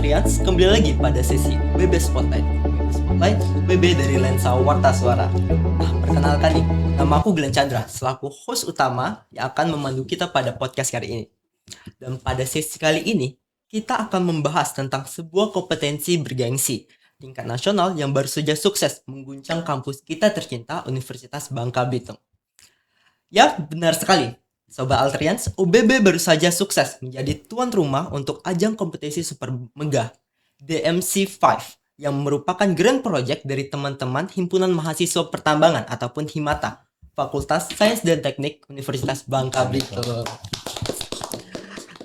Altrians, kembali lagi pada sesi UBB Spotlight. UBB Spotlight, UBB dari lensa Warta Suara. Nah, perkenalkan nih, nama aku Glenn Chandra, selaku host utama yang akan memandu kita pada podcast kali ini. Dan pada sesi kali ini, kita akan membahas tentang sebuah kompetensi bergengsi tingkat nasional yang baru saja sukses mengguncang kampus kita tercinta Universitas Bangka Belitung. Ya, benar sekali. Sobat Altrians, UBB baru saja sukses menjadi tuan rumah untuk ajang kompetisi super megah DMC5 yang merupakan grand project dari teman-teman Himpunan Mahasiswa Pertambangan ataupun Himata, Fakultas Sains dan Teknik Universitas Bangka Belitung.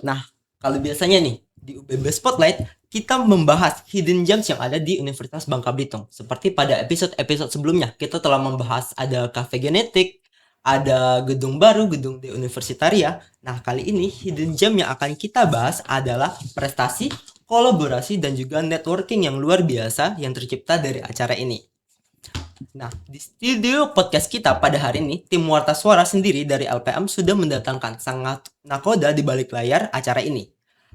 Nah, kalau biasanya nih di UBB Spotlight kita membahas hidden gems yang ada di Universitas Bangka Belitung. Seperti pada episode-episode sebelumnya, kita telah membahas ada kafe genetik, ada gedung baru, gedung The Universitaria. Nah, kali ini hidden gem yang akan kita bahas adalah prestasi, kolaborasi, dan juga networking yang luar biasa yang tercipta dari acara ini. Nah, di studio podcast kita pada hari ini, tim Warta Suara sendiri dari LPM sudah mendatangkan sangat nakoda di balik layar acara ini.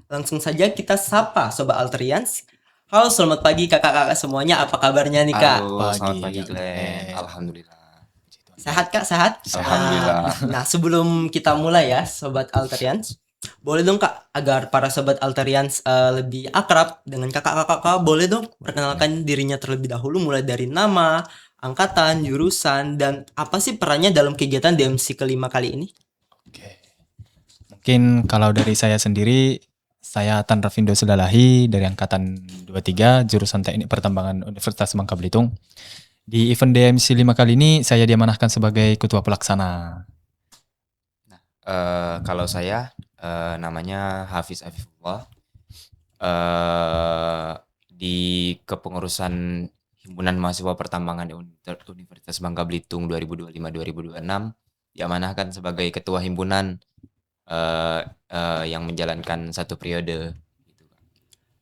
Langsung saja kita sapa Sobat Altrians. Halo, selamat pagi kakak-kakak semuanya. Apa kabarnya nih, Kak? Halo, selamat pagi Glenn. Alhamdulillah. Sehat, Kak? Sehat? Alhamdulillah. Nah, sebelum kita mulai ya, Sobat Altrians, boleh dong Kak, agar para Sobat Altrians lebih akrab dengan kakak-kakak, boleh dong perkenalkan dirinya terlebih dahulu, mulai dari nama, angkatan, jurusan, dan apa sih perannya dalam kegiatan DMC kelima kali ini? Oke. Mungkin kalau dari saya sendiri, saya Tan Rafindo Sudalahi dari angkatan 23 jurusan Teknik Pertambangan Universitas Bangka Belitung. Di event DMC 5 kali ini saya diamanahkan sebagai ketua pelaksana. Nah, kalau saya namanya Hafiz Afifullah, di kepengurusan Himpunan Mahasiswa Pertambangan Universitas Bangka Belitung 2025-2026 diamanahkan sebagai ketua himpunan yang menjalankan satu periode.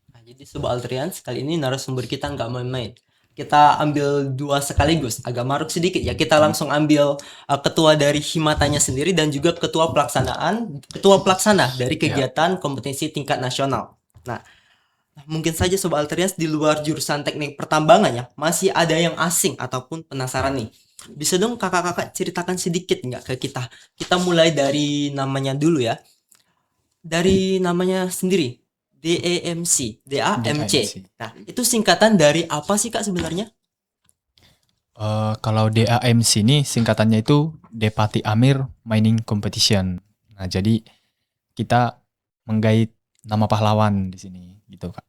Nah, jadi Sobat Altrians, kali ini narasumber kita nggak main-main. Kita ambil dua sekaligus, agak maruk sedikit ya. Kita langsung ambil ketua dari Himatanya sendiri dan juga ketua pelaksana dari kegiatan kompetisi tingkat nasional. Nah, mungkin saja Sobat Altrians di luar jurusan teknik pertambangan ya, masih ada yang asing ataupun penasaran nih. Bisa dong kakak-kakak ceritakan sedikit nggak ke kita? Kita mulai dari namanya dulu ya. Dari namanya sendiri. DAMC. Nah, itu singkatan dari apa sih Kak sebenarnya? Kalau DAMC ini singkatannya itu Depati Amir Mining Competition. Nah, jadi kita menggait nama pahlawan di sini gitu, Kak.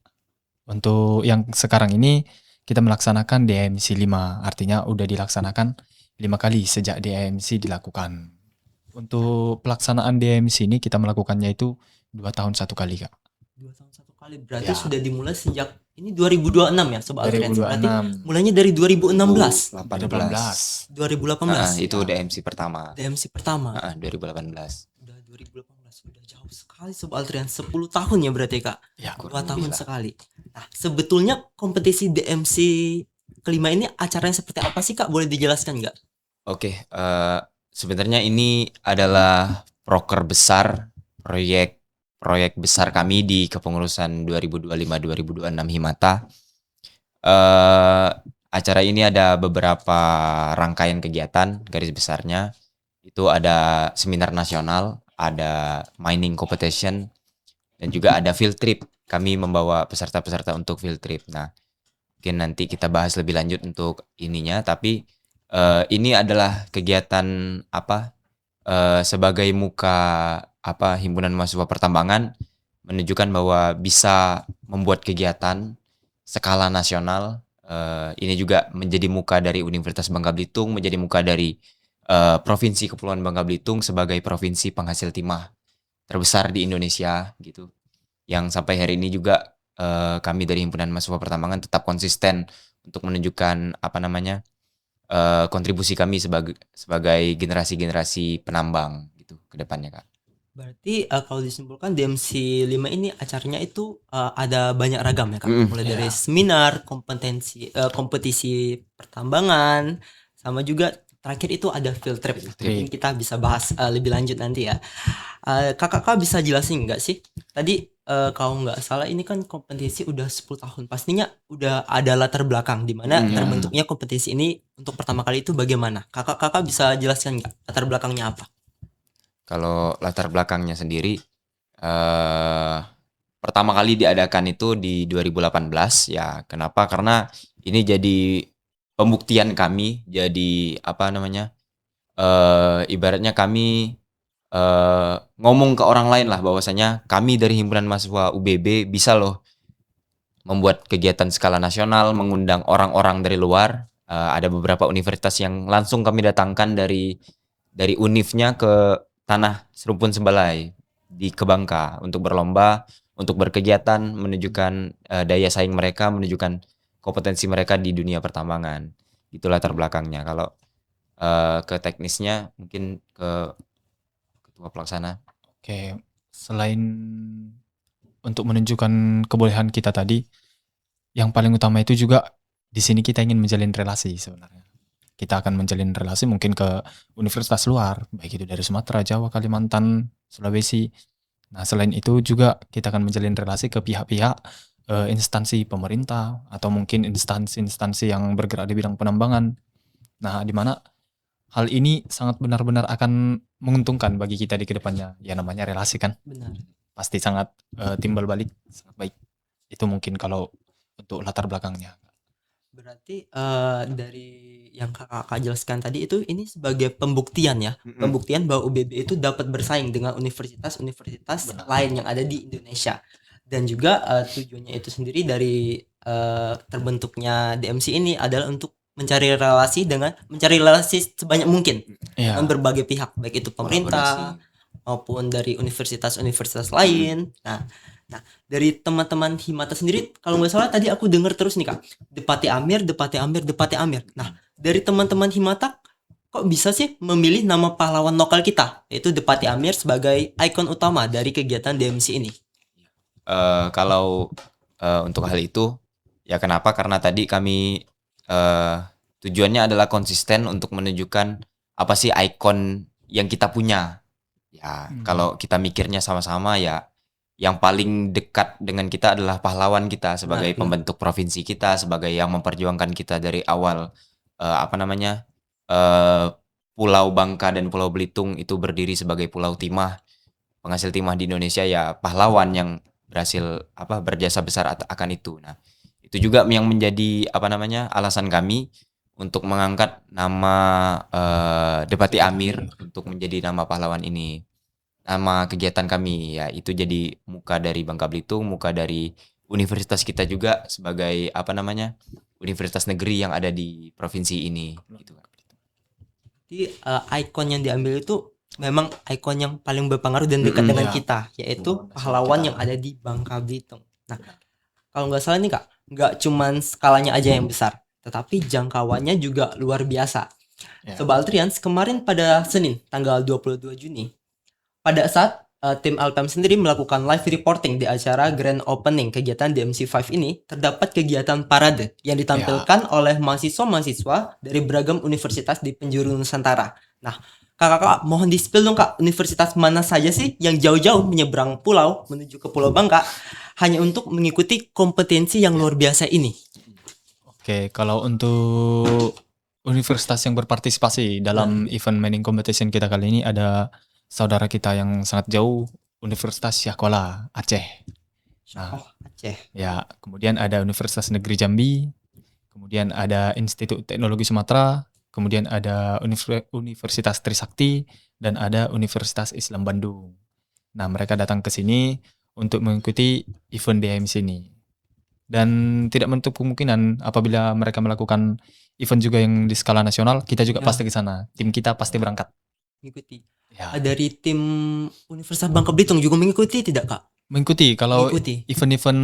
Untuk yang sekarang ini kita melaksanakan DAMC 5, artinya udah dilaksanakan 5 kali sejak DAMC dilakukan. Untuk pelaksanaan DAMC ini kita melakukannya itu 2 tahun 1 kali, Kak. 2 tahun 1 kali, berarti sudah dimulai sejak ini 2026 ya Sobat Altrians. 2026. Berarti mulainya dari 2016. 2018. 2018. Nah, itu DMC pertama. DMC pertama. 2018. Udah 2018, udah jauh sekali Sobat Altrians, 10 tahun ya berarti Kak. Ya, 2 tahun sekali. Nah, sebetulnya kompetisi DMC kelima ini acaranya seperti apa sih Kak? Boleh dijelaskan nggak? Oke, sebenarnya ini adalah proker besar, proyek besar kami di kepengurusan 2025-2026 Himata. Acara ini ada beberapa rangkaian kegiatan, garis besarnya itu ada seminar nasional, ada mining competition, dan juga ada field trip. Kami membawa peserta-peserta untuk field trip. Nah, mungkin nanti kita bahas lebih lanjut untuk ininya, tapi ini adalah kegiatan sebagai muka Himpunan Mahasiswa Pertambangan menunjukkan bahwa bisa membuat kegiatan skala nasional. Ini juga menjadi muka dari Universitas Bangka Belitung, menjadi muka dari Provinsi Kepulauan Bangka Belitung sebagai provinsi penghasil timah terbesar di Indonesia gitu. Yang sampai hari ini juga kami dari Himpunan Mahasiswa Pertambangan tetap konsisten untuk menunjukkan kontribusi kami sebagai generasi-generasi penambang gitu ke depannya, Kak. Berarti kalau disimpulkan DMC 5 ini acaranya itu ada banyak ragam ya Kak. Mulai dari seminar, kompetisi pertambangan, sama juga terakhir itu ada field trip. trip. Mungkin kita bisa bahas lebih lanjut nanti ya. Kakak bisa jelasin nggak sih? Tadi kalau nggak salah ini kan kompetisi udah 10 tahun. Pastinya udah ada latar belakang di mana terbentuknya kompetisi ini untuk pertama kali itu bagaimana? Kakak bisa jelaskan nggak latar belakangnya apa? Kalau latar belakangnya sendiri, pertama kali diadakan itu di 2018 ya. Kenapa? Karena ini jadi pembuktian kami, jadi apa namanya? Ibaratnya kami ngomong ke orang lain lah bahwasanya kami dari himpunan mahasiswa UBB bisa loh membuat kegiatan skala nasional, mengundang orang-orang dari luar. Ada beberapa universitas yang langsung kami datangkan dari univnya ke tanah Serumpun Sembalai di Kebangka untuk berlomba, untuk berkegiatan, menunjukkan daya saing mereka, menunjukkan kompetensi mereka di dunia pertambangan. Itu latar belakangnya. Kalau ke teknisnya mungkin ke ketua pelaksana. Oke, selain untuk menunjukkan kebolehan kita tadi, yang paling utama itu juga di sini kita ingin menjalin relasi sebenarnya. Kita akan menjalin relasi mungkin ke universitas luar, baik itu dari Sumatera, Jawa, Kalimantan, Sulawesi. Nah, selain itu juga kita akan menjalin relasi ke pihak-pihak instansi pemerintah atau mungkin instansi-instansi yang bergerak di bidang penambangan. Nah, di mana hal ini sangat benar-benar akan menguntungkan bagi kita di kedepannya. Ya namanya relasi kan, Benar. pasti sangat timbal balik, sangat baik. Itu mungkin kalau untuk latar belakangnya. Berarti dari yang kakak jelaskan tadi itu ini sebagai pembuktian ya, pembuktian bahwa UBB itu dapat bersaing dengan universitas-universitas lain yang ada di Indonesia. Dan juga tujuannya itu sendiri dari terbentuknya DMC ini adalah untuk mencari relasi sebanyak mungkin Iya. dengan berbagai pihak, baik itu pemerintah maupun dari universitas-universitas lain. Nah, dari teman-teman Himata sendiri, kalau nggak salah tadi aku dengar terus nih Kak, Depati Amir. Nah, dari teman-teman Himata, kok bisa sih memilih nama pahlawan lokal kita, yaitu Depati Amir sebagai ikon utama dari kegiatan DMC ini? Kalau untuk hal itu, ya kenapa? Karena tadi kami tujuannya adalah konsisten untuk menunjukkan apa sih ikon yang kita punya. Ya, kalau kita mikirnya sama-sama ya, yang paling dekat dengan kita adalah pahlawan kita sebagai pembentuk provinsi kita, sebagai yang memperjuangkan kita dari awal Pulau Bangka dan Pulau Belitung itu berdiri sebagai pulau timah, penghasil timah di Indonesia, ya pahlawan yang berhasil berjasa besar akan itu. Nah, itu juga yang menjadi alasan kami untuk mengangkat nama Depati Amir untuk menjadi nama pahlawan ini. Nama kegiatan kami ya itu jadi muka dari Bangka Belitung, muka dari universitas kita juga sebagai universitas negeri yang ada di provinsi ini gitu. Jadi ikon yang diambil itu memang ikon yang paling berpengaruh dan dekat dengan kita, yaitu pahlawan yang ada di Bangka Belitung. Nah, kalau nggak salah nih Kak, nggak cuman skalanya aja yang besar, tetapi jangkauannya juga luar biasa. Sobat Altrians, kemarin pada Senin tanggal 22 Juni, pada saat tim Alpem sendiri melakukan live reporting di acara grand opening kegiatan DMC5 ini, terdapat kegiatan parade yang ditampilkan oleh mahasiswa-mahasiswa dari beragam universitas di penjuru Nusantara. Nah, kakak mohon di-spill dong Kak, universitas mana saja sih yang jauh-jauh menyeberang pulau menuju ke Pulau Bangka hanya untuk mengikuti kompetensi yang luar biasa ini? Oke, kalau untuk universitas yang berpartisipasi dalam event mining competition kita kali ini ada saudara kita yang sangat jauh, Universitas Syakola, Aceh. Nah, Aceh. Ya, kemudian ada Universitas Negeri Jambi, kemudian ada Institut Teknologi Sumatera, kemudian ada Universitas Trisakti, dan ada Universitas Islam Bandung. Nah, mereka datang ke sini untuk mengikuti event DMC ini. Dan tidak menutup kemungkinan apabila mereka melakukan event juga yang di skala nasional, kita juga pasti ke sana. Tim kita pasti berangkat. Mengikuti. Ya. Dari tim Universitas Bangka Belitung juga mengikuti tidak Kak? Mengikuti. Kalau event-event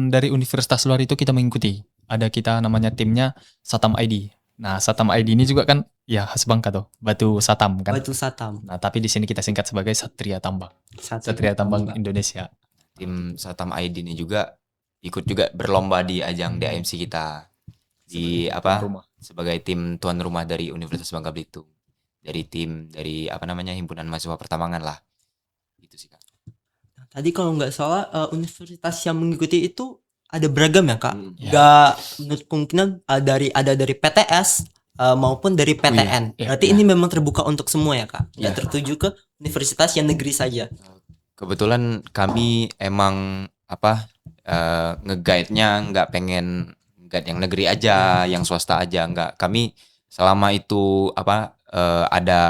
dari universitas luar itu kita mengikuti. Ada kita namanya timnya Satam ID. Nah, Satam ID ini juga kan ya khas Bangka tuh, Batu Satam kan. Batu Satam. Nah, tapi di sini kita singkat sebagai Satria Tambang. Satria Tambang Indonesia. Tim Satam ID ini juga ikut juga berlomba di ajang DMC kita. di Sebagai apa tuan rumah. sebagai tim tuan rumah dari Universitas Bangka Belitung. Dari apa namanya himpunan mahasiswa pertambangan lah. Gitu sih Kak. Tadi kalau nggak salah universitas yang mengikuti itu ada beragam ya kak. Hmm. Ya. Nggak menurut kemungkinan ada dari PTS maupun dari PTN. Iya, Berarti iya. ini memang terbuka untuk semua ya kak. Nggak Iya. tertuju ke universitas yang negeri saja. Kebetulan kami emang apa nge-guide-nya nggak pengen guide yang negeri aja, yang swasta aja, nggak. Kami selama itu apa ada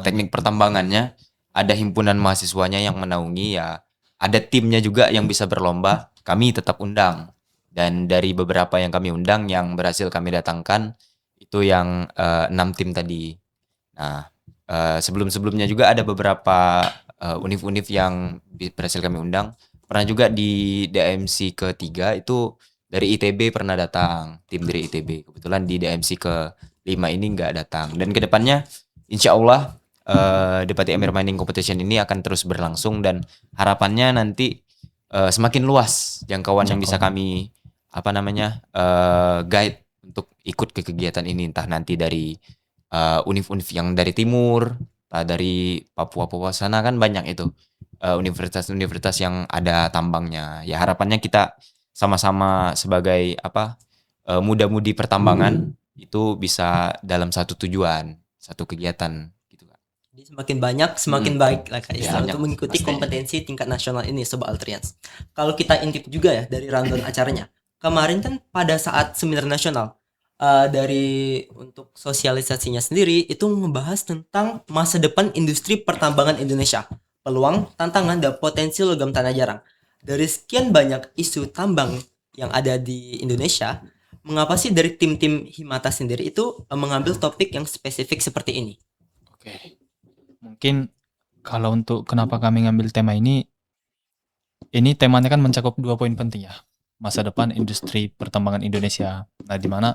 teknik pertambangannya, ada himpunan mahasiswanya yang menaungi ya, ada timnya juga yang bisa berlomba, kami tetap undang. Dan dari beberapa yang kami undang yang berhasil kami datangkan itu yang 6 tim tadi. Nah, sebelum-sebelumnya juga ada beberapa univ-univ yang berhasil kami undang. Pernah juga di DMC ketiga itu dari ITB pernah datang, tim dari ITB. Kebetulan di DMC ke-5 ini nggak datang. Dan kedepannya insya Allah Depati Amir Mining Competition ini akan terus berlangsung dan harapannya nanti semakin luas jangkauan yang bisa kami apa namanya guide untuk ikut ke kegiatan ini, entah nanti dari univ-univ yang dari timur, dari Papua sana kan banyak itu universitas-universitas yang ada tambangnya. Ya harapannya kita sama-sama sebagai apa muda-mudi pertambangan itu bisa dalam satu tujuan, satu kegiatan gitu Kak. Jadi semakin banyak semakin baik lah kak Ya, untuk mengikuti pasti. kompetensi tingkat nasional ini Sobat Altrians. Kalau kita intip juga ya dari rundown acaranya. Kemarin kan pada saat seminar nasional dari untuk sosialisasinya sendiri itu membahas tentang masa depan industri pertambangan Indonesia, peluang, tantangan, dan potensi logam tanah jarang. Dari sekian banyak isu tambang yang ada di Indonesia, mengapa sih dari tim-tim Himata sendiri itu mengambil topik yang spesifik seperti ini? Oke. Mungkin kalau untuk kenapa kami ngambil tema ini temanya kan mencakup 2 poin penting ya. Masa depan industri pertambangan Indonesia. Nah, di mana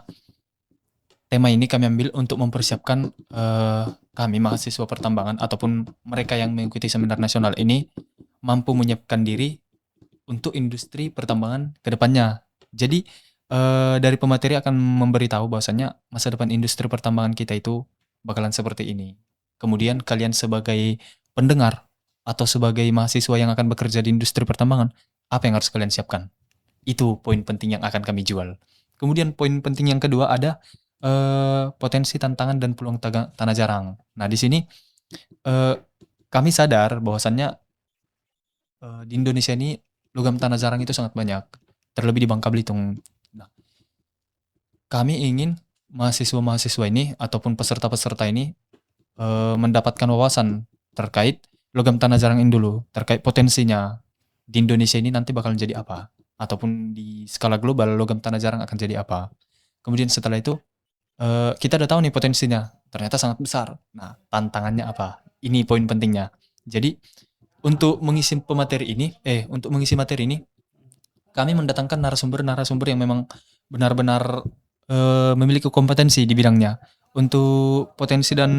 tema ini kami ambil untuk mempersiapkan kami mahasiswa pertambangan ataupun mereka yang mengikuti seminar nasional ini mampu menyiapkan diri untuk industri pertambangan ke depannya. Jadi dari pemateri akan memberitahu bahwasannya masa depan industri pertambangan kita itu bakalan seperti ini. Kemudian kalian sebagai pendengar atau sebagai mahasiswa yang akan bekerja di industri pertambangan, apa yang harus kalian siapkan? Itu poin penting yang akan kami jual. Kemudian poin penting yang kedua ada potensi, tantangan, dan peluang tanah jarang. Nah, di sini kami sadar bahwasannya di Indonesia ini logam tanah jarang itu sangat banyak, terlebih di Bangka Belitung. Nah, kami ingin mahasiswa-mahasiswa ini ataupun peserta-peserta ini mendapatkan wawasan terkait logam tanah jarang ini dulu, terkait potensinya di Indonesia ini nanti bakal jadi apa, ataupun di skala global logam tanah jarang akan jadi apa. Kemudian setelah itu kita udah tahu nih potensinya, ternyata sangat besar. Nah, tantangannya apa? Ini poin pentingnya. Jadi untuk mengisi materi ini, kami mendatangkan narasumber yang memang benar-benar memiliki kompetensi di bidangnya. Untuk potensi dan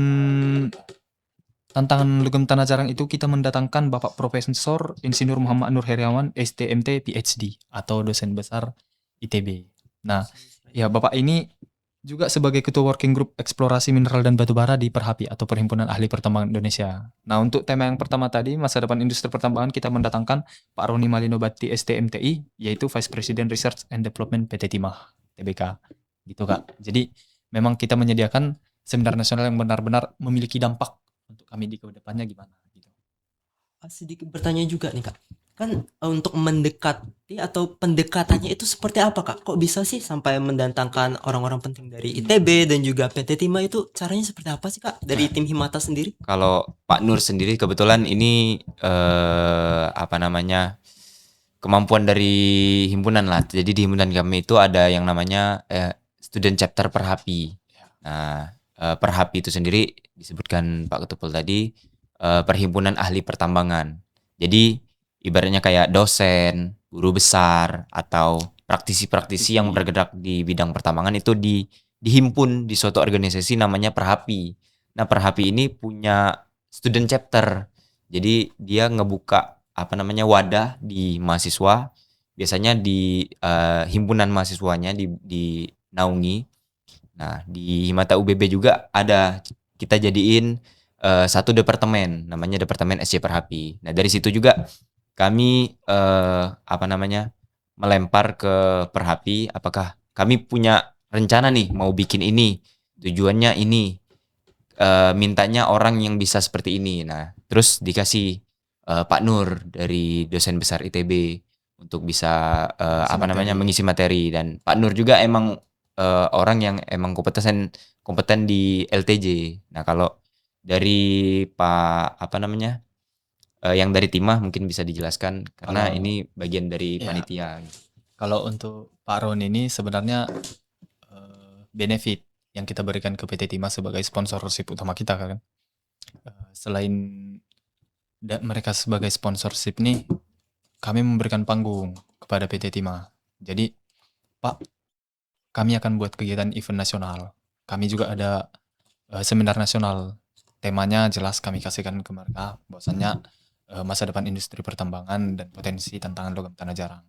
tantangan logam tanah jarang itu kita mendatangkan Bapak Profesor Insinyur Muhammad Nur Heriawan, STMT PhD atau dosen besar ITB. Nah, ya Bapak ini juga sebagai Ketua Working Group Eksplorasi Mineral dan Batubara di Perhapi atau Perhimpunan Ahli Pertambangan Indonesia. Nah, untuk tema yang pertama tadi, masa depan industri pertambangan, kita mendatangkan Pak Roni Malinobati STMTI, yaitu Vice President Research and Development PT Timah, TBK. Gitu Kak. Jadi, memang kita menyediakan seminar nasional yang benar-benar memiliki dampak untuk kami di kedepannya gimana. Gitu. Sedikit bertanya juga nih kak, kan untuk mendekati atau pendekatannya itu seperti apa kak? Kok bisa sih sampai mendatangkan orang-orang penting dari ITB dan juga PT Timah, itu caranya seperti apa sih kak dari tim Himata sendiri? Kalau Pak Nur sendiri kebetulan ini apa namanya kemampuan dari himpunan lah. Jadi di himpunan kami itu ada yang namanya student chapter Perhapi. Nah, Perhapi itu sendiri disebutkan Pak Ketupul tadi perhimpunan ahli pertambangan. Jadi ibaratnya kayak dosen, guru besar atau praktisi-praktisi yang bergerak di bidang pertambangan itu dihimpun di suatu organisasi namanya Perhapi. Nah, Perhapi ini punya student chapter. Jadi dia ngebuka wadah di mahasiswa. Biasanya di himpunan mahasiswanya di naungi. Nah, di Himata UBB juga ada, kita jadiin satu departemen, namanya Departemen SC Perhapi. Nah, dari situ juga kami melempar ke Perhapi, apakah kami punya rencana nih mau bikin ini, tujuannya ini, mintanya orang yang bisa seperti ini. Nah, terus dikasih Pak Nur dari dosen besar ITB untuk bisa mengisi materi, dan Pak Nur juga emang orang yang emang kompeten di LTJ. Nah, kalau dari Pak yang dari Timah mungkin bisa dijelaskan karena Kalau- ini bagian dari Ya. panitia. Kalau untuk Pak Ron ini sebenarnya benefit yang kita berikan ke PT Timah sebagai sponsorship utama kita kan. Selain mereka sebagai sponsorship nih, kami memberikan panggung kepada PT Timah. Jadi, Pak, kami akan buat kegiatan event nasional. Kami juga ada seminar nasional. Temanya jelas kami kasihkan ke mereka, bahwasannya masa depan industri pertambangan dan potensi tantangan logam tanah jarang.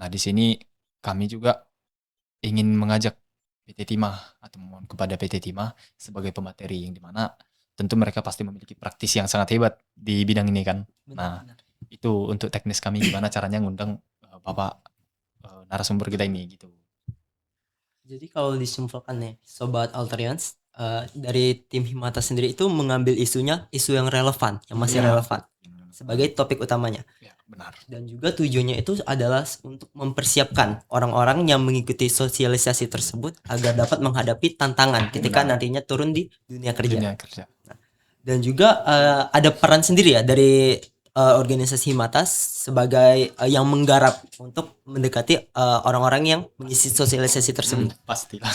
Nah, di sini kami juga ingin mengajak PT Timah atau memohon kepada PT Timah sebagai pemateri, yang dimana tentu mereka pasti memiliki praktisi yang sangat hebat di bidang ini kan. Nah, Benar. itu untuk teknis kami gimana caranya ngundang Bapak narasumber kita ini gitu. Jadi kalau disimpulkan nih, Sobat Alterians, dari tim Himata sendiri itu mengambil isu yang relevan, yang masih Ya. relevan sebagai topik utamanya. Ya, benar. Dan juga tujuannya itu adalah untuk mempersiapkan orang-orang yang mengikuti sosialisasi tersebut agar dapat menghadapi tantangan ketika Benar. nantinya turun di dunia kerja. Dunia kerja. Dan juga ada peran sendiri ya dari organisasi Himatas sebagai yang menggarap untuk mendekati orang-orang yang mengisi sosialisasi tersebut. Pastilah.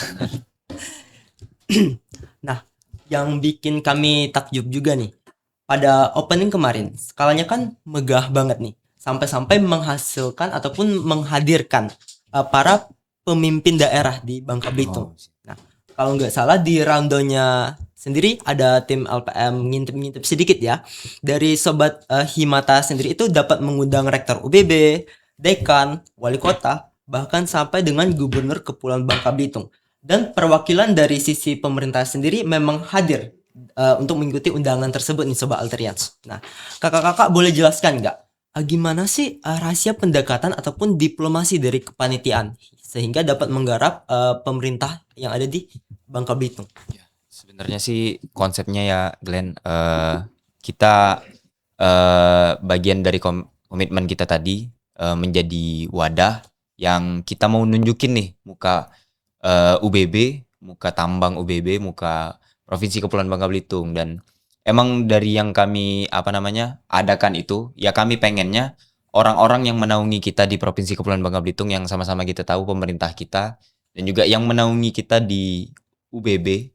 Nah, yang bikin kami takjub juga nih, pada opening kemarin, skalanya kan megah banget nih, sampai-sampai menghasilkan ataupun menghadirkan para pemimpin daerah di Bangka Belitung. Nah, kalau nggak salah di roundonya sendiri ada tim LPM ngintip-ngintip sedikit ya. Dari Sobat Himata sendiri itu dapat mengundang rektor UBB, dekan, wali kota, bahkan sampai dengan gubernur Kepulauan Bangka Belitung. Dan perwakilan dari sisi pemerintah sendiri memang hadir untuk mengikuti undangan tersebut nih Sobat Alterians. Nah, kakak-kakak boleh jelaskan nggak gimana sih rahasia pendekatan ataupun diplomasi dari kepanitiaan sehingga dapat menggarap pemerintah yang ada di Bangka Belitung? Sebenarnya sih konsepnya ya Glenn, kita bagian dari komitmen kita tadi menjadi wadah yang kita mau nunjukin nih muka UBB, muka tambang UBB, muka Provinsi Kepulauan Bangka Belitung. Dan emang dari yang kami adakan itu, ya kami pengennya orang-orang yang menaungi kita di Provinsi Kepulauan Bangka Belitung, yang sama-sama kita tahu pemerintah kita, dan juga yang menaungi kita di UBB,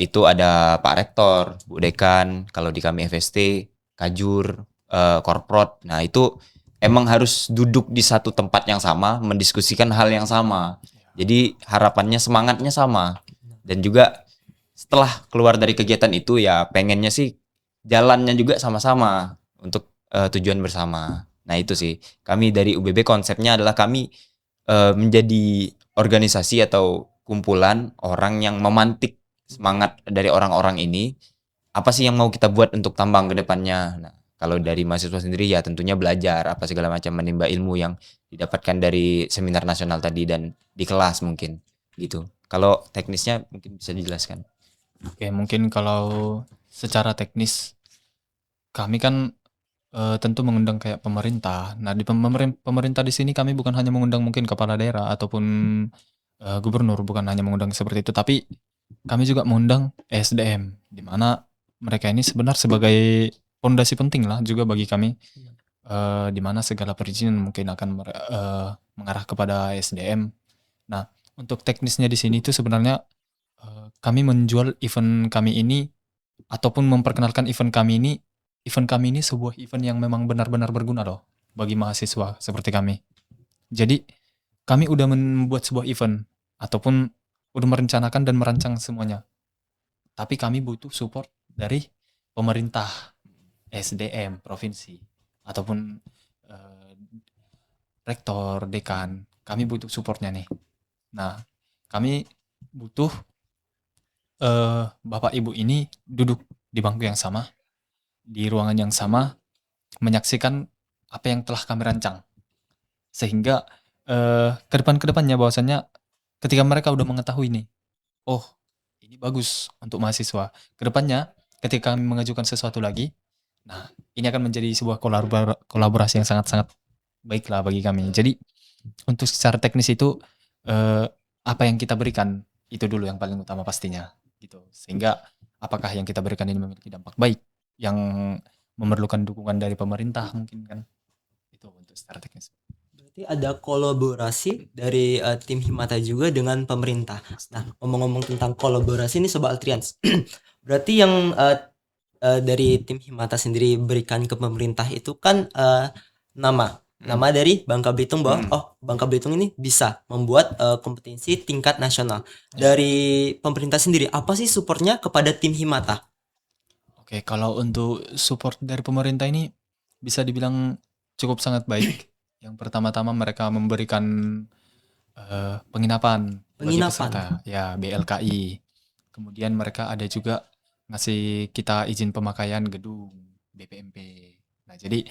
itu ada Pak Rektor, Bu Dekan, kalau di kami FST, Kajur, Korprot. Nah, itu emang harus duduk di satu tempat yang sama, mendiskusikan hal yang sama. Jadi harapannya, semangatnya sama. Dan juga setelah keluar dari kegiatan itu ya pengennya sih jalannya juga sama-sama untuk tujuan bersama. Nah, itu sih. Kami dari UBB konsepnya adalah kami menjadi organisasi atau kumpulan orang yang memantik semangat dari orang-orang ini. Apa sih yang mau kita buat untuk tambang ke depannya? Nah, kalau dari mahasiswa sendiri ya tentunya belajar apa segala macam, menimba ilmu yang didapatkan dari seminar nasional tadi dan di kelas mungkin gitu. Kalau teknisnya mungkin bisa dijelaskan. Oke, mungkin kalau secara teknis kami kan tentu mengundang kayak pemerintah. Nah, di pemerintah di sini kami bukan hanya mengundang mungkin kepala daerah ataupun gubernur, bukan hanya mengundang seperti itu, tapi kami juga mengundang SDM, di mana mereka ini sebenarnya sebagai fondasi penting lah juga bagi kami, di mana segala perizinan mungkin akan mengarah kepada SDM. Nah, untuk teknisnya di sini itu sebenarnya kami menjual event kami ini ataupun memperkenalkan event kami ini sebuah event yang memang benar-benar berguna loh bagi mahasiswa seperti kami. Jadi kami udah membuat sebuah event ataupun udah merencanakan dan merancang semuanya. Tapi kami butuh support dari pemerintah, SDM, provinsi, ataupun rektor, dekan. Kami butuh supportnya nih. Nah, kami butuh bapak ibu ini duduk di bangku yang sama, di ruangan yang sama, menyaksikan apa yang telah kami rancang. Sehingga ke depannya bahwasannya ketika mereka udah mengetahui nih, oh ini bagus untuk mahasiswa. Kedepannya ketika kami mengajukan sesuatu lagi, nah ini akan menjadi sebuah kolaborasi yang sangat-sangat baik lah bagi kami. Jadi untuk secara teknis itu apa yang kita berikan itu dulu yang paling utama pastinya gitu. Sehingga apakah yang kita berikan ini memiliki dampak baik yang memerlukan dukungan dari pemerintah mungkin kan. Itu untuk secara teknis. Berarti ada kolaborasi dari tim Himata juga dengan pemerintah. Nah, ngomong-ngomong tentang kolaborasi ini Sobat Altrians. Berarti yang dari tim Himata sendiri berikan ke pemerintah itu kan nama dari Bangka Belitung bahwa Bangka Belitung ini bisa membuat kompetisi tingkat nasional. Dari pemerintah sendiri apa sih supportnya kepada tim Himata? Oke, kalau untuk support dari pemerintah ini bisa dibilang cukup sangat baik. Yang pertama-tama mereka memberikan penginapan bagi Penginapan. peserta, ya BLKI. Kemudian mereka ada juga ngasih kita izin pemakaian gedung BPMP. Nah, jadi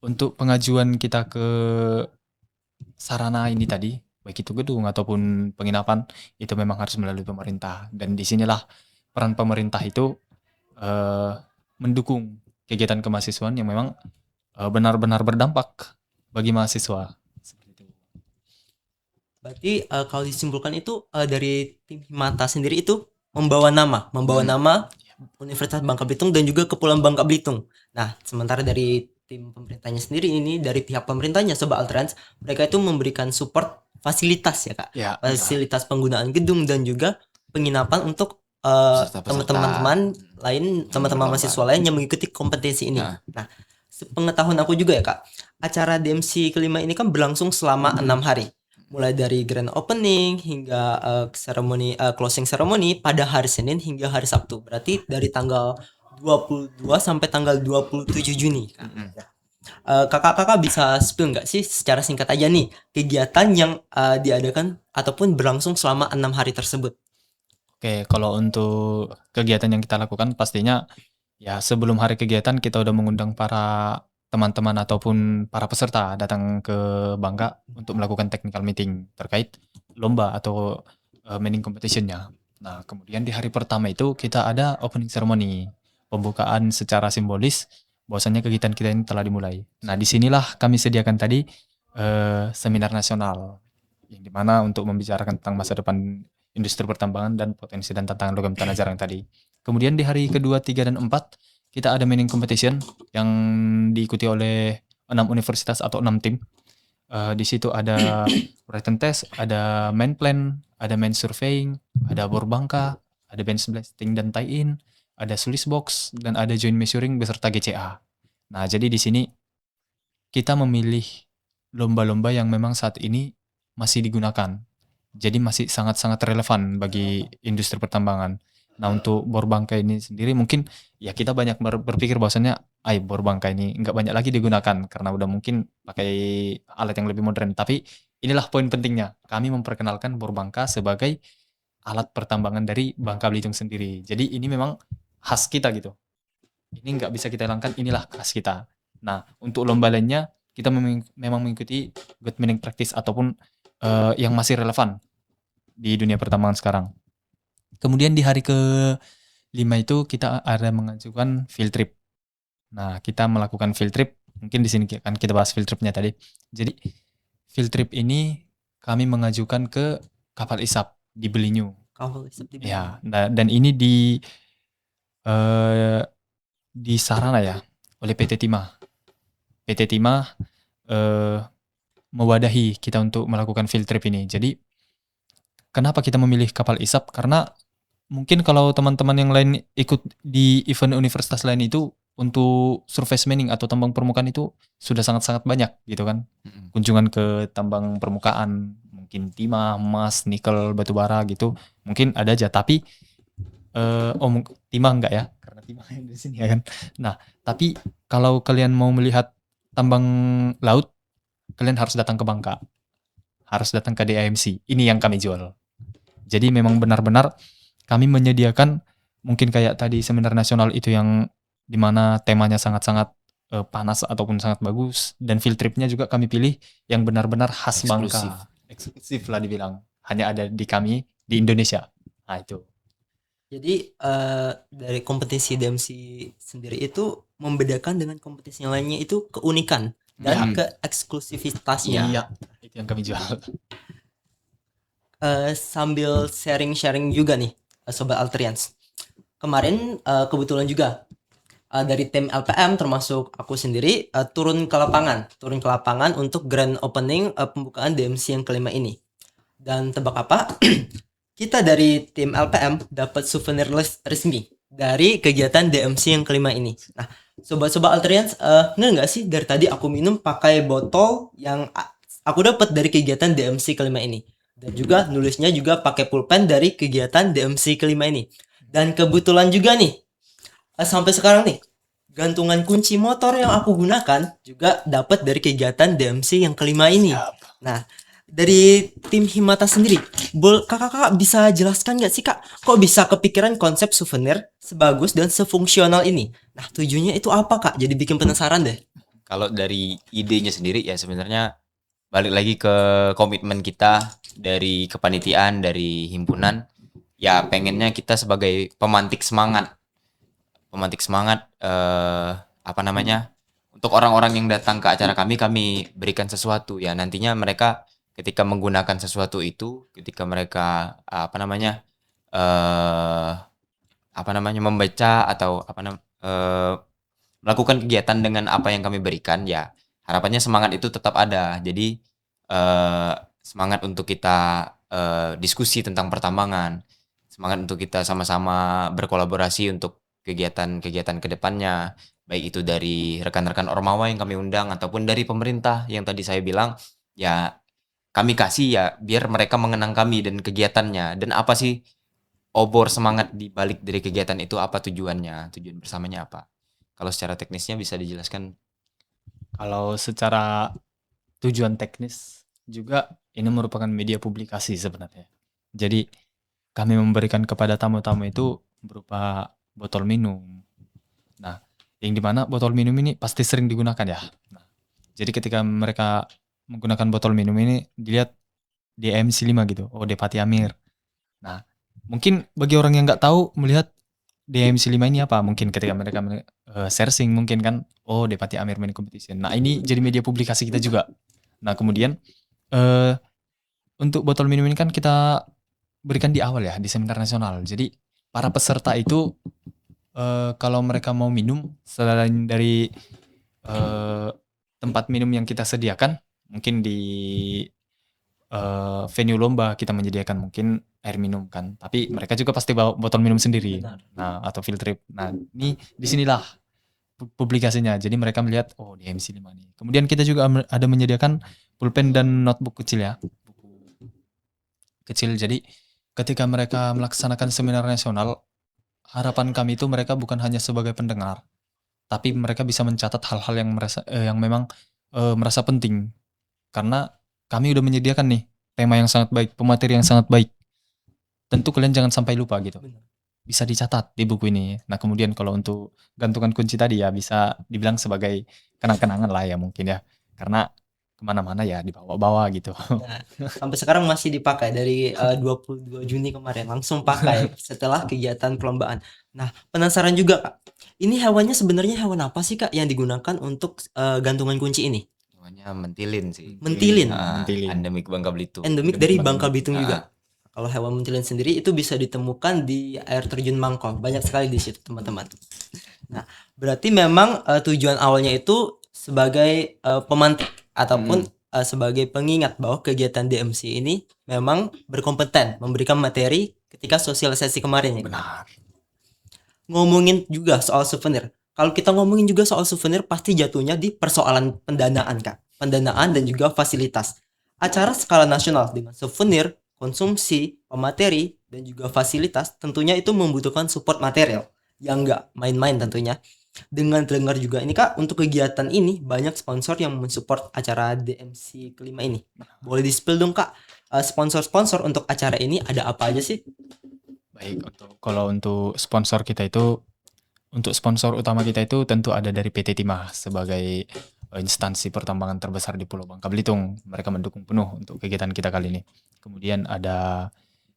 untuk pengajuan kita ke sarana ini tadi, baik itu gedung ataupun penginapan, itu memang harus melalui pemerintah. Dan disinilah peran pemerintah itu mendukung kegiatan kemahasiswaan yang memang benar-benar berdampak bagi mahasiswa. Seperti itu. Berarti kalau disimpulkan itu dari tim Himata sendiri itu membawa nama Universitas Bangka Belitung dan juga Kepulauan Bangka Belitung. Nah, sementara dari tim pemerintahnya sendiri ini dari pihak pemerintahnya Sobat Altrans, mereka itu memberikan support fasilitas ya Kak. Ya, Fasilitas penggunaan gedung dan juga penginapan untuk Peserta-peserta. teman-teman mahasiswa lain yang mengikuti kompetisi ini. Nah. Nah, sepengetahuan aku juga ya Kak, acara DMC kelima ini kan berlangsung selama 6 hari. Mulai dari grand opening hingga seremoni closing ceremony pada hari Senin hingga hari Sabtu. Berarti dari tanggal 22 sampai tanggal 27 Juni. Kakak-kakak bisa spill nggak sih secara singkat aja nih kegiatan yang diadakan ataupun berlangsung selama 6 hari tersebut? Oke, kalau untuk kegiatan yang kita lakukan pastinya ya sebelum hari kegiatan kita udah mengundang para teman-teman ataupun para peserta datang ke Bangka untuk melakukan technical meeting terkait lomba atau mining competition-nya. Nah, kemudian di hari pertama itu kita ada opening ceremony, pembukaan secara simbolis bahwasannya kegiatan kita ini telah dimulai. Nah, disinilah kami sediakan tadi seminar nasional yang dimana untuk membicarakan tentang masa depan industri pertambangan dan potensi dan tantangan logam tanah jarang tadi. Kemudian di hari kedua, 3, dan 4 kita ada mining competition yang diikuti oleh 6 universitas atau 6 tim. Di situ ada written test, ada main plan, ada main surveying, ada bor Bangka, ada bench blasting dan tie-in, ada sluice box, dan ada joint measuring beserta GCA. Nah, jadi di sini kita memilih lomba-lomba yang memang saat ini masih digunakan. Jadi masih sangat-sangat relevan bagi industri pertambangan. Nah, untuk bor Bangka ini sendiri mungkin ya kita banyak berpikir bahwasannya bor Bangka ini nggak banyak lagi digunakan karena udah mungkin pakai alat yang lebih modern. Tapi inilah poin pentingnya. Kami memperkenalkan bor Bangka sebagai alat pertambangan dari Bangka Belitung sendiri. Jadi ini memang khas kita gitu. Ini nggak bisa kita hilangkan, inilah khas kita. Nah, untuk lomba lainnya kita memang mengikuti good mining practice ataupun yang masih relevan di dunia pertambangan sekarang. Kemudian di hari ke-5 itu kita ada mengajukan field trip. Nah, kita melakukan field trip. Mungkin di sini kan kita bahas field tripnya tadi. Jadi field trip ini kami mengajukan ke kapal isap di Belinyu. Ya, dan ini di sarana ya oleh PT Timah. PT Timah mewadahi kita untuk melakukan field trip ini. Jadi kenapa kita memilih kapal isap? Karena mungkin kalau teman-teman yang lain ikut di event universitas lain itu untuk surface mining atau tambang permukaan itu sudah sangat-sangat banyak gitu kan. Kunjungan ke tambang permukaan, mungkin timah, emas, nikel, batu bara gitu. Mungkin ada aja, tapi timah enggak ya? Karena timah yang di sini ya kan. Nah, tapi kalau kalian mau melihat tambang laut, kalian harus datang ke Bangka. harus datang ke DMC. Ini yang kami jual. Jadi memang benar-benar kami menyediakan mungkin kayak tadi seminar nasional itu yang dimana temanya sangat-sangat panas ataupun sangat bagus, dan field tripnya juga kami pilih yang benar-benar khas Eksklusif. Bangka, eksklusif lah dibilang, hanya ada di kami di Indonesia. Nah itu Jadi dari kompetisi DMC sendiri itu membedakan dengan kompetisi yang lainnya itu keunikan dan Ya. keeksklusivitasnya. iya itu yang kami jual. Sambil sharing-sharing juga nih, Sobat Altrians. Kemarin kebetulan juga dari tim LPM termasuk aku sendiri turun ke lapangan untuk grand opening pembukaan DMC yang kelima ini. Dan tebak apa? Kita dari tim LPM dapat souvenir resmi dari kegiatan DMC yang kelima ini. Nah, sobat-sobat Altrians, nggak sih dari tadi aku minum pakai botol yang aku dapat dari kegiatan DMC kelima ini. Dan juga nulisnya juga pakai pulpen dari kegiatan DMC kelima ini. Dan kebetulan juga nih, sampai sekarang nih, gantungan kunci motor yang aku gunakan juga dapat dari kegiatan DMC yang kelima ini. Nah, dari tim Himata sendiri, kakak bisa jelaskan nggak sih kak, kok bisa kepikiran konsep souvenir sebagus dan sefungsional ini? Nah, tujuannya itu apa kak? Jadi bikin penasaran deh. Kalau dari idenya sendiri ya sebenarnya balik lagi ke komitmen kita dari kepanitiaan, dari himpunan, ya pengennya kita sebagai pemantik semangat apa namanya, untuk orang-orang yang datang ke acara kami berikan sesuatu ya, nantinya mereka ketika menggunakan sesuatu itu, ketika mereka membaca atau melakukan kegiatan dengan apa yang kami berikan, ya harapannya semangat itu tetap ada. Jadi semangat untuk kita diskusi tentang pertambangan, semangat untuk kita sama-sama berkolaborasi untuk kegiatan-kegiatan kedepannya, baik itu dari rekan-rekan Ormawa yang kami undang ataupun dari pemerintah yang tadi saya bilang, ya kami kasih ya biar mereka mengenang kami dan kegiatannya, dan apa sih obor semangat di balik dari kegiatan itu, apa tujuan bersamanya apa. Kalau secara teknisnya bisa dijelaskan. Kalau secara tujuan teknis juga ini merupakan media publikasi sebenarnya. Jadi kami memberikan kepada tamu-tamu itu berupa botol minum. Nah, yang dimana botol minum ini pasti sering digunakan ya. Nah, jadi ketika mereka menggunakan botol minum ini dilihat DMC 5 gitu. Oh, Depati Amir. Nah, mungkin bagi orang yang nggak tahu melihat DMC 5 ini apa, mungkin ketika mereka searching mungkin kan, oh Depati Amir Mining Competition. Nah, ini jadi media publikasi kita juga. Nah, kemudian untuk botol minum ini kan kita berikan di awal ya, di seminar nasional. Jadi para peserta itu kalau mereka mau minum, selain dari tempat minum yang kita sediakan, mungkin di venue lomba kita menyediakan mungkin air minum kan, tapi mereka juga pasti bawa botol minum sendiri. Benar. Nah, atau field trip. Nah, ini disinilah publikasinya. Jadi mereka melihat, oh di MC 5 nih. Kemudian kita juga ada menyediakan pulpen dan notebook kecil ya, buku kecil. Jadi ketika mereka melaksanakan seminar nasional, harapan kami itu mereka bukan hanya sebagai pendengar, tapi mereka bisa mencatat hal-hal yang memang merasa penting. Karena kami udah menyediakan nih tema yang sangat baik, pemateri yang sangat baik. Tentu kalian jangan sampai lupa gitu. Benar. Bisa dicatat di buku ini. Nah, kemudian kalau untuk gantungan kunci tadi ya bisa dibilang sebagai kenang-kenangan lah ya mungkin ya. Karena kemana-mana ya dibawa-bawa gitu. Nah, sampai sekarang masih dipakai dari 22 Juni kemarin langsung pakai setelah kegiatan perlombaan. Nah, penasaran juga kak, ini hewannya sebenarnya hewan apa sih kak yang digunakan untuk gantungan kunci ini? Namanya mentilin sih. Mentilin. Mentilin. Endemik Bangka Belitung. Endemik dari Bangka Belitung Ah. juga. Kalau hewan mentilin sendiri itu bisa ditemukan di air terjun Mangkok, banyak sekali di situ teman-teman. Nah, berarti memang tujuan awalnya itu sebagai pemantik ataupun sebagai pengingat bahwa kegiatan DMC ini memang berkompeten memberikan materi ketika sosialisasi kemarin ya. Benar. Ngomongin juga soal souvenir. Kalau kita ngomongin juga soal souvenir pasti jatuhnya di persoalan pendanaan kak. Pendanaan dan juga fasilitas. Acara skala nasional dengan souvenir, konsumsi, pemateri, dan juga fasilitas tentunya itu membutuhkan support material yang nggak main-main tentunya. Dengan terdengar juga ini Kak, untuk kegiatan ini banyak sponsor yang mensupport acara DMC kelima ini. Boleh di-spill dong Kak, sponsor-sponsor untuk acara ini ada apa aja sih? Baik, kalau untuk sponsor kita itu, untuk sponsor utama kita itu tentu ada dari PT Timah sebagai instansi pertambangan terbesar di Pulau Bangka Belitung. Mereka mendukung penuh untuk kegiatan kita kali ini. Kemudian ada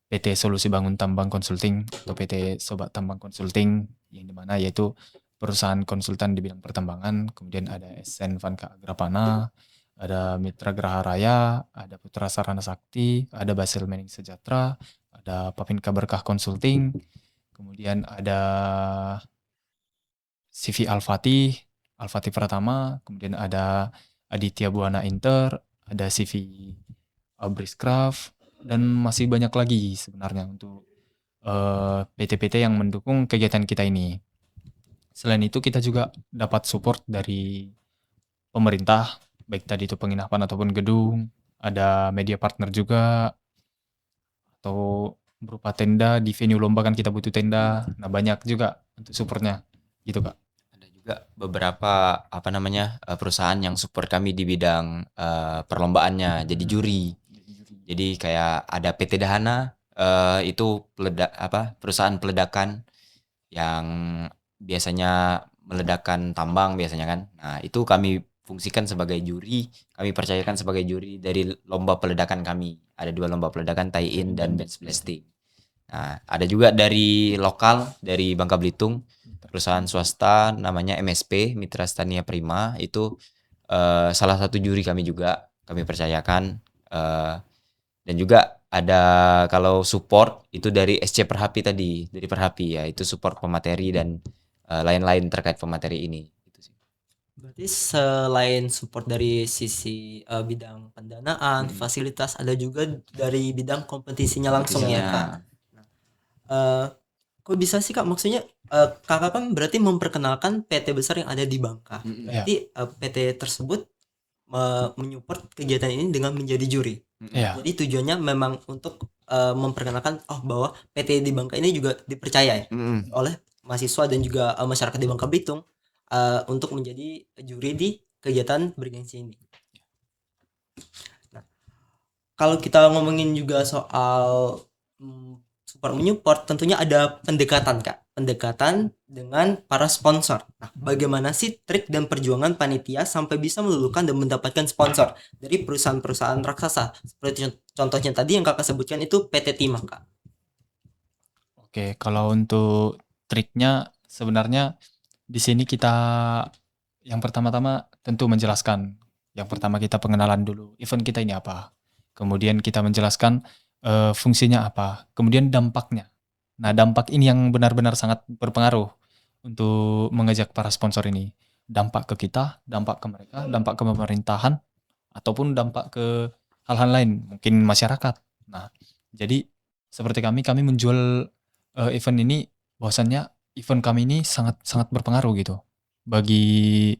PT Solusi Bangun Tambang Consulting atau PT Sobat Tambang Consulting, yang dimana yaitu perusahaan konsultan di bidang pertambangan. Kemudian ada SN Vanka Agrapana, ada Mitra Graha Raya, ada Putra Sarana Sakti, ada Basil Mening Sejahtera, ada Papinka Berkah Consulting, kemudian ada CV Alfati, Alfati Pratama, kemudian ada Aditya Buana Inter, ada CV Briscraft, dan masih banyak lagi sebenarnya untuk PT-PT yang mendukung kegiatan kita ini. Selain itu kita juga dapat support dari pemerintah, baik tadi itu penginapan ataupun gedung, ada media partner juga, atau berupa tenda di venue lomba kan kita butuh tenda. Nah banyak juga untuk supportnya gitu Kak. Ada juga beberapa perusahaan yang support kami di bidang perlombaannya jadi juri. Jadi kayak ada PT Dahana, itu perusahaan peledakan yang biasanya meledakkan tambang biasanya kan. Nah, itu kami fungsikan sebagai juri, kami percayakan sebagai juri dari lomba peledakan kami. Ada 2 lomba peledakan, tie-in dan bench blasting. Nah, ada juga dari lokal, dari Bangka Belitung, perusahaan swasta namanya MSP, Mitra Stania Prima, itu salah satu juri kami juga, kami percayakan. Dan juga ada kalau support itu dari SC Perhapi tadi, dari Perhapi ya, itu support pemateri dan lain-lain terkait pemateri ini. Itu sih. Berarti selain support dari sisi bidang pendanaan, fasilitas, ada juga dari bidang kompetisinya langsung ya Kak. Eh, Kok bisa sih Kak? Maksudnya Kakak kan berarti memperkenalkan PT besar yang ada di Bangka. Berarti PT tersebut menyupport kegiatan ini dengan menjadi juri. Iya. Jadi tujuannya memang untuk memperkenalkan bahwa PT di Bangka ini juga dipercaya ya oleh mahasiswa dan juga masyarakat di Bangka Belitung untuk menjadi juri di kegiatan bergengsi ini. Nah, kalau kita ngomongin juga soal support menyupport, tentunya ada pendekatan Kak, pendekatan dengan para sponsor. Nah, bagaimana sih trik dan perjuangan panitia sampai bisa meluluhkan dan mendapatkan sponsor dari perusahaan-perusahaan raksasa seperti contohnya tadi yang Kakak sebutkan itu PT Timah Kak. Oke, kalau untuk triknya sebenarnya di sini kita yang pertama-tama tentu menjelaskan. Yang pertama kita pengenalan dulu event kita ini apa. Kemudian kita menjelaskan fungsinya apa. Kemudian dampaknya. Nah, dampak ini yang benar-benar sangat berpengaruh untuk mengajak para sponsor ini. Dampak ke kita, dampak ke mereka, dampak ke pemerintahan, ataupun dampak ke hal-hal lain, mungkin masyarakat. Nah, jadi seperti kami menjual event ini, bahwasannya event kami ini sangat berpengaruh gitu bagi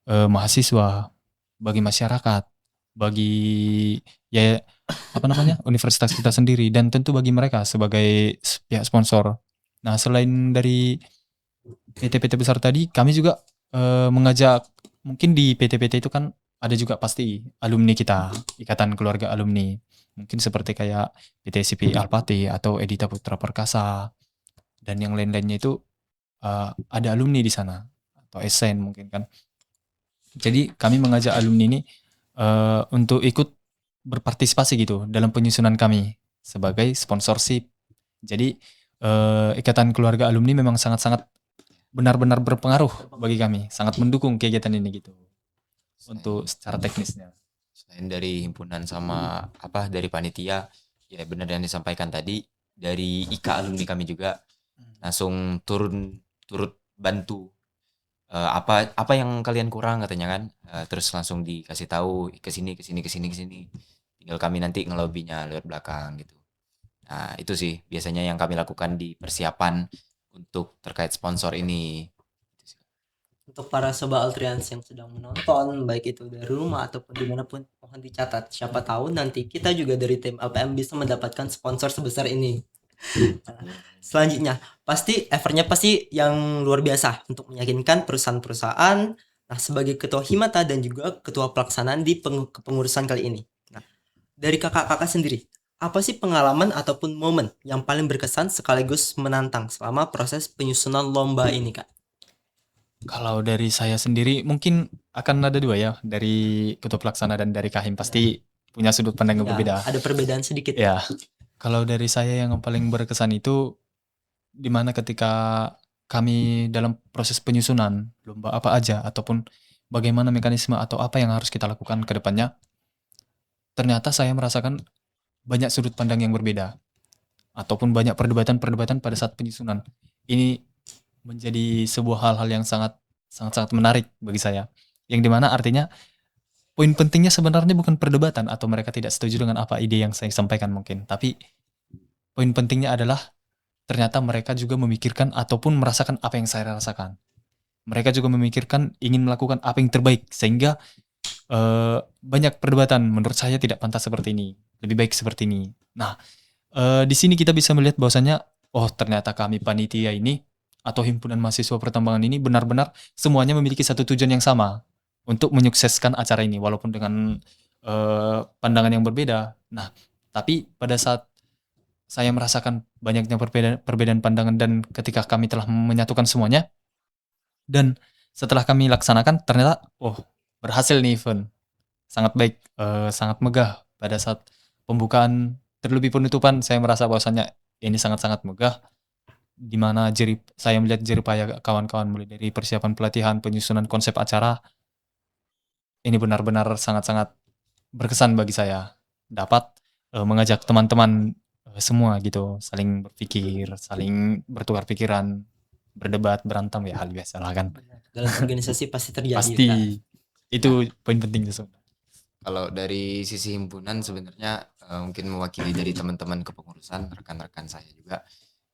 mahasiswa, bagi masyarakat, bagi ya universitas kita sendiri, dan tentu bagi mereka sebagai pihak sponsor. Nah, selain dari PT-PT besar tadi, kami juga mengajak, mungkin di PT-PT itu kan ada juga pasti alumni kita, Ikatan Keluarga Alumni. Mungkin seperti kayak PT CP Alpati atau Edita Putra Perkasa dan yang lain-lainnya itu ada alumni di sana atau SN mungkin kan. Jadi kami mengajak alumni ini untuk ikut berpartisipasi gitu dalam penyusunan kami sebagai sponsorship. Jadi Ikatan Keluarga Alumni memang sangat-sangat benar-benar berpengaruh bagi kami, sangat mendukung kegiatan ini gitu. Untuk secara teknisnya. Selain dari himpunan sama dari panitia, ya benar yang disampaikan tadi, dari IKA alumni kami juga langsung turut bantu apa yang kalian kurang katanya kan, terus langsung dikasih tahu ke sini. Tinggal kami nanti ngelobinya lewat belakang gitu. Nah, itu sih biasanya yang kami lakukan di persiapan untuk terkait sponsor ini. Untuk para sobat Altrians yang sedang menonton, baik itu dari rumah ataupun dimanapun, mohon dicatat. Siapa tahu nanti kita juga dari tim APM bisa mendapatkan sponsor sebesar ini. Selanjutnya, pasti effortnya pasti yang luar biasa untuk meyakinkan perusahaan-perusahaan. Nah, sebagai ketua Himata dan juga ketua pelaksanaan di kepengurusan kali ini. Nah, dari kakak-kakak sendiri, apa sih pengalaman ataupun momen yang paling berkesan sekaligus menantang selama proses penyusunan lomba ini, Kak? Kalau dari saya sendiri mungkin akan ada dua ya, dari ketua pelaksana dan dari Kahim pasti punya sudut pandang yang Ya, berbeda. ada perbedaan sedikit. Ya, kalau dari saya yang paling berkesan itu dimana ketika kami dalam proses penyusunan lomba apa aja ataupun bagaimana mekanisme atau apa yang harus kita lakukan ke depannya, ternyata saya merasakan banyak sudut pandang yang berbeda ataupun banyak perdebatan-perdebatan pada saat penyusunan. Ini menjadi sebuah hal-hal yang sangat menarik bagi saya. Yang dimana artinya poin pentingnya sebenarnya bukan perdebatan atau mereka tidak setuju dengan apa ide yang saya sampaikan mungkin, tapi poin pentingnya adalah ternyata mereka juga memikirkan ataupun merasakan apa yang saya rasakan. Mereka juga memikirkan ingin melakukan apa yang terbaik sehingga banyak perdebatan menurut saya tidak pantas seperti ini, lebih baik seperti ini. Nah, di sini kita bisa melihat bahwasannya oh ternyata kami panitia ini atau himpunan mahasiswa pertambangan ini benar-benar semuanya memiliki satu tujuan yang sama untuk menyukseskan acara ini walaupun dengan pandangan yang berbeda. Nah, tapi pada saat saya merasakan banyaknya perbedaan pandangan dan ketika kami telah menyatukan semuanya dan setelah kami laksanakan ternyata oh berhasil nih event. Sangat baik, sangat megah pada saat pembukaan terlebih penutupan saya merasa bahwasannya ini sangat-sangat megah di mana saya melihat jeripaya kawan-kawan mulai dari persiapan pelatihan, penyusunan konsep acara ini benar-benar sangat-sangat berkesan bagi saya. Dapat mengajak teman-teman semua gitu, saling berpikir, saling bertukar pikiran, berdebat, berantem ya hal biasa lah kan. Dalam organisasi pasti terjadi. Pasti. Kak. Itu poin penting sebenarnya. Kalau dari sisi himpunan sebenarnya mungkin mewakili dari teman-teman kepengurusan, rekan-rekan saya juga,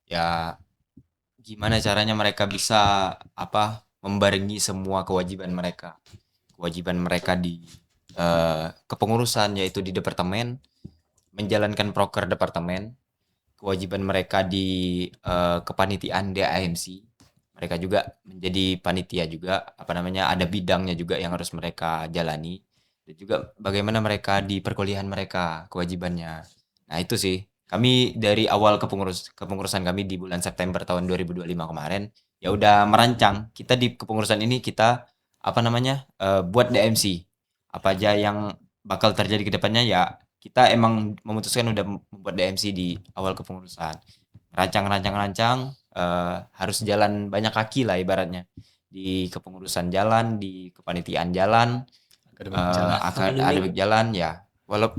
ya gimana caranya mereka bisa membarengi semua kewajiban mereka di kepengurusan, yaitu di departemen, menjalankan proker departemen, kewajiban mereka di kepanitiaan DAMC, mereka juga menjadi panitia juga, ada bidangnya juga yang harus mereka jalani, dan juga bagaimana mereka di perkuliahan mereka kewajibannya. Nah itu sih, kami dari awal kepengurusan kami di bulan September tahun 2025 kemarin ya udah merancang, kita di kepengurusan ini kita buat DMC apa aja yang bakal terjadi ke depannya. Ya kita emang memutuskan udah membuat DMC di awal kepengurusan, rancang harus jalan banyak kaki lah ibaratnya, di kepengurusan jalan, di kepanitiaan jalan, akademik jalan ya. Walau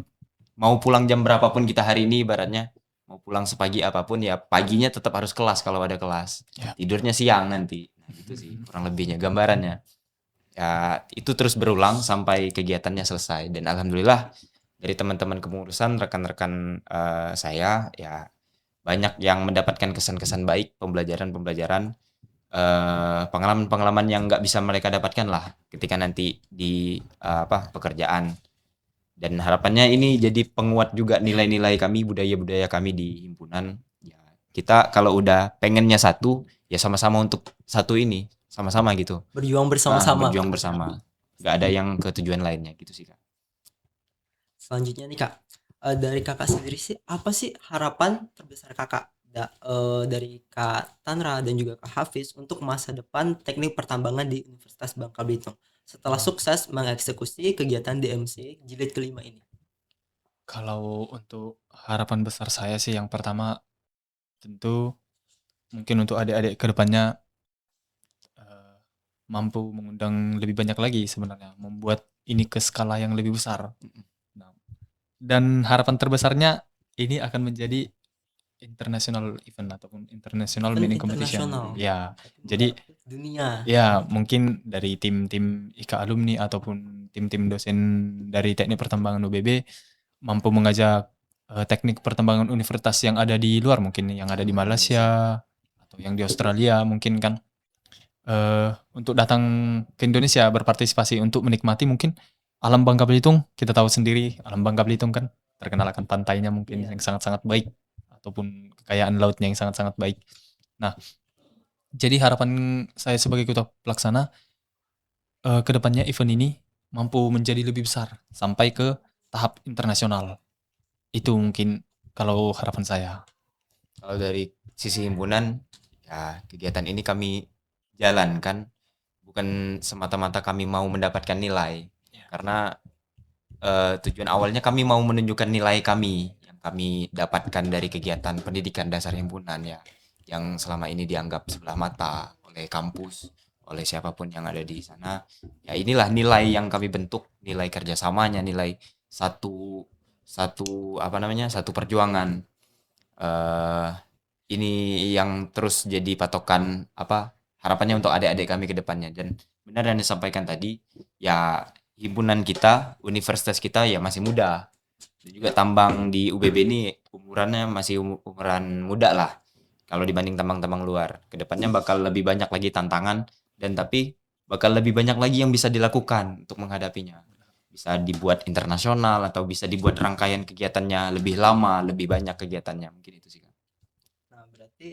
mau pulang jam berapapun kita hari ini ibaratnya, mau pulang sepagi apapun ya paginya tetap harus kelas kalau ada kelas, tidurnya siang nanti. Nah gitu sih kurang lebihnya gambarannya. Ya itu terus berulang sampai kegiatannya selesai, dan alhamdulillah dari teman-teman kepengurusan, rekan-rekan saya ya banyak yang mendapatkan kesan-kesan baik, pembelajaran pengalaman-pengalaman yang nggak bisa mereka dapatkan lah ketika nanti di pekerjaan. Dan harapannya ini jadi penguat juga nilai-nilai kami, budaya-budaya kami di himpunan. Ya, kita kalau udah pengennya satu, ya sama-sama untuk satu ini, sama-sama gitu. Berjuang bersama-sama. Berjuang bersama. Gak ada yang ke tujuan lainnya gitu sih, Kak. Selanjutnya nih Kak, dari Kakak sendiri sih apa sih harapan terbesar Kakak dari Kak Tanra dan juga Kak Hafiz untuk masa depan teknik pertambangan di Universitas Bangka Belitung setelah sukses mengeksekusi kegiatan DMC jilid kelima ini? Kalau untuk harapan besar saya sih yang pertama tentu mungkin untuk adik-adik ke depannya mampu mengundang lebih banyak lagi sebenarnya, membuat ini ke skala yang lebih besar. Nah, dan harapan terbesarnya ini akan menjadi international event ataupun international mining competition. Ya, jadi dunia. Ya, mungkin dari tim-tim IKA alumni ataupun tim-tim dosen dari Teknik Pertambangan UBB mampu mengajak teknik pertambangan universitas yang ada di luar, mungkin yang ada di Malaysia atau yang di Australia mungkin kan, untuk datang ke Indonesia berpartisipasi untuk menikmati mungkin alam Bangka Belitung. Kita tahu sendiri alam Bangka Belitung kan terkenal akan pantainya mungkin yang sangat-sangat baik ataupun kekayaan lautnya yang sangat-sangat baik. Nah, jadi harapan saya sebagai ketua pelaksana kedepannya event ini mampu menjadi lebih besar sampai ke tahap internasional. Itu mungkin kalau harapan saya. Kalau dari sisi himpunan, ya kegiatan ini kami jalankan bukan semata-mata kami mau mendapatkan nilai, karena tujuan awalnya kami mau menunjukkan nilai kami yang kami dapatkan dari kegiatan pendidikan dasar himpunan ya, yang selama ini dianggap sebelah mata oleh kampus, oleh siapapun yang ada di sana. Ya inilah nilai yang kami bentuk, nilai kerjasamanya, nilai satu satu perjuangan. Ini yang terus jadi patokan harapannya untuk adik-adik kami ke depannya. Dan benar yang disampaikan tadi, ya himpunan kita, universitas kita ya masih muda. Dan juga tambang di UBB ini umurannya masih umuran muda lah. Kalau dibanding tambang-tambang luar, kedepannya bakal lebih banyak lagi tantangan, dan tapi bakal lebih banyak lagi yang bisa dilakukan untuk menghadapinya. Bisa dibuat internasional atau bisa dibuat rangkaian kegiatannya lebih lama, lebih banyak kegiatannya. Mungkin itu sih, Kak. Nah, berarti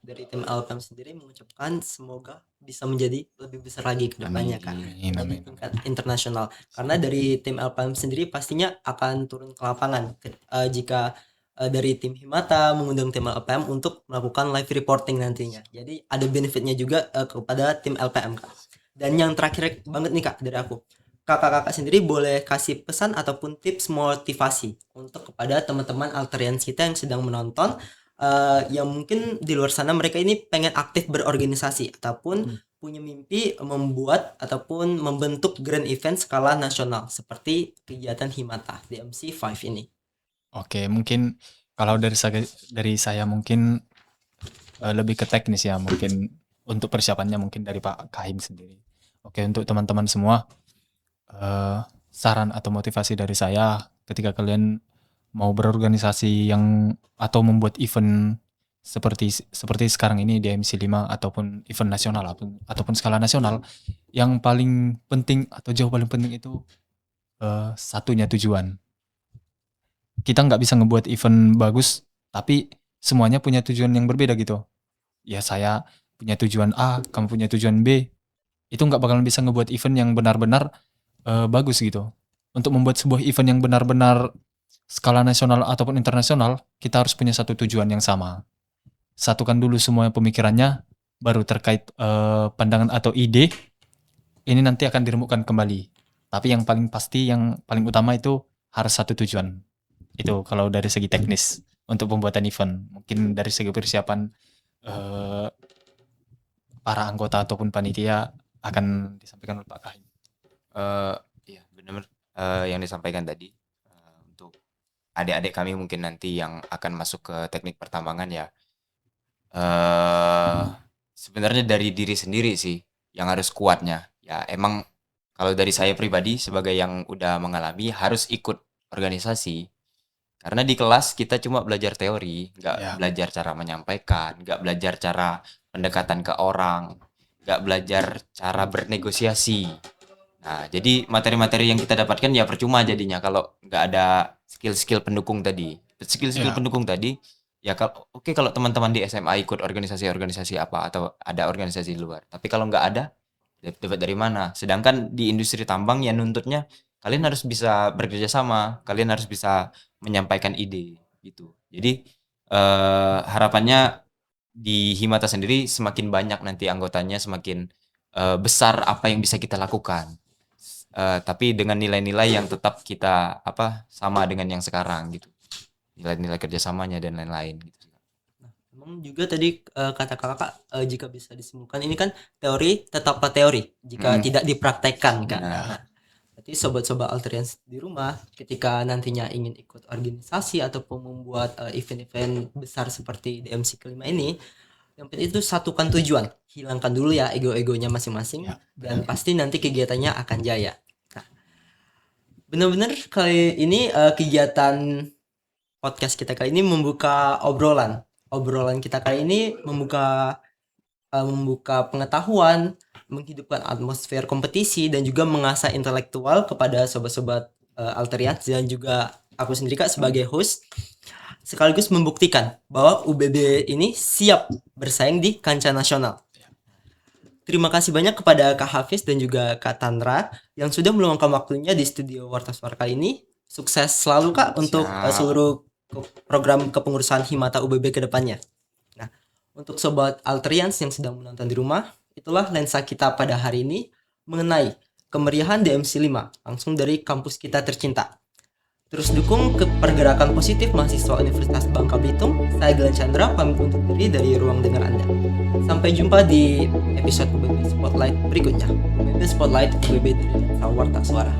dari tim LPM sendiri mengucapkan semoga bisa menjadi lebih besar lagi ke depannya kan. Amin, Di amin. tingkat internasional. Karena dari tim LPM sendiri pastinya akan turun ke lapangan jika dari tim Himata mengundang tim LPM untuk melakukan live reporting nantinya. Jadi ada benefitnya juga kepada tim LPM Kak. Dan yang terakhir banget nih Kak dari aku. Kakak-kakak sendiri boleh kasih pesan ataupun tips motivasi untuk kepada teman-teman Alterians kita yang sedang menonton, yang mungkin di luar sana mereka ini pengen aktif berorganisasi ataupun punya mimpi membuat ataupun membentuk grand event skala nasional seperti kegiatan Himata DMC 5 ini. Oke, mungkin kalau dari saya mungkin lebih ke teknis ya, mungkin untuk persiapannya mungkin dari Pak Kahim sendiri. Oke, untuk teman-teman semua, saran atau motivasi dari saya ketika kalian mau berorganisasi atau membuat event seperti sekarang ini di MC5 ataupun event nasional ataupun skala nasional, yang paling penting atau jauh paling penting itu satunya tujuan. Kita nggak bisa ngebuat event bagus tapi semuanya punya tujuan yang berbeda gitu. Ya saya punya tujuan A, kamu punya tujuan B. Itu nggak bakalan bisa ngebuat event yang benar-benar bagus gitu. Untuk membuat sebuah event yang benar-benar skala nasional ataupun internasional, kita harus punya satu tujuan yang sama. Satukan dulu semua pemikirannya, baru terkait pandangan atau ide, ini nanti akan diremukkan kembali. Tapi yang paling pasti, yang paling utama itu harus satu tujuan. Itu kalau dari segi teknis untuk pembuatan event. Mungkin dari segi persiapan para anggota ataupun panitia akan disampaikan oleh Pak Kahim. Iya benar yang disampaikan tadi. Untuk adik-adik kami mungkin nanti yang akan masuk ke teknik pertambangan ya, sebenarnya dari diri sendiri sih yang harus kuatnya. Ya emang kalau dari saya pribadi sebagai yang udah mengalami harus ikut organisasi. Karena di kelas kita cuma belajar teori, nggak belajar cara menyampaikan, nggak belajar cara pendekatan ke orang, nggak belajar cara bernegosiasi. Nah, jadi materi-materi yang kita dapatkan ya percuma jadinya kalau nggak ada skill-skill pendukung tadi. Skill-skill pendukung tadi, ya kalau teman-teman di SMA ikut organisasi-organisasi apa atau ada organisasi di luar. Tapi kalau nggak ada, dapat dari mana? Sedangkan di industri tambang ya nuntutnya kalian harus bisa bekerja sama, kalian harus bisa menyampaikan ide gitu. Jadi harapannya di Himata sendiri semakin banyak nanti anggotanya, semakin besar apa yang bisa kita lakukan. Tapi dengan nilai-nilai yang tetap kita sama dengan yang sekarang gitu. Nilai-nilai kerjasamanya dan lain-lain gitu. Memang juga tadi kata kakak jika bisa disimpulkan ini kan teori tetaplah teori jika tidak dipraktekkan kan. Nah, berarti sobat-sobat Alterians di rumah ketika nantinya ingin ikut organisasi ataupun membuat event-event besar seperti DMC kelima ini, yang penting itu satukan tujuan, hilangkan dulu ya ego-egonya masing-masing dan pasti nanti kegiatannya akan jaya. Nah, benar-benar kali ini kegiatan podcast kita kali ini membuka obrolan kita kali ini membuka pengetahuan, menghidupkan atmosfer kompetisi dan juga mengasah intelektual kepada sobat-sobat Alterians dan juga aku sendiri Kak sebagai host. sekaligus membuktikan bahwa UBB ini siap bersaing di kancah nasional. Terima kasih banyak kepada Kak Hafiz dan juga Kak Tanra yang sudah meluangkan waktunya di studio Warta Suara kali ini. Sukses selalu Kak untuk seluruh program kepengurusan Himata UBB ke depannya. Nah, untuk Sobat Altrians yang sedang menonton di rumah, itulah lensa kita pada hari ini mengenai kemeriahan DMC 5 langsung dari kampus kita tercinta. Terus dukung ke pergerakan positif mahasiswa Universitas Bangka Belitung. Saya Glenn Chandra pamit undur diri dari ruang dengar Anda. Sampai jumpa di episode UBB Spotlight berikutnya. UBB Spotlight UBB dari Warta Suara.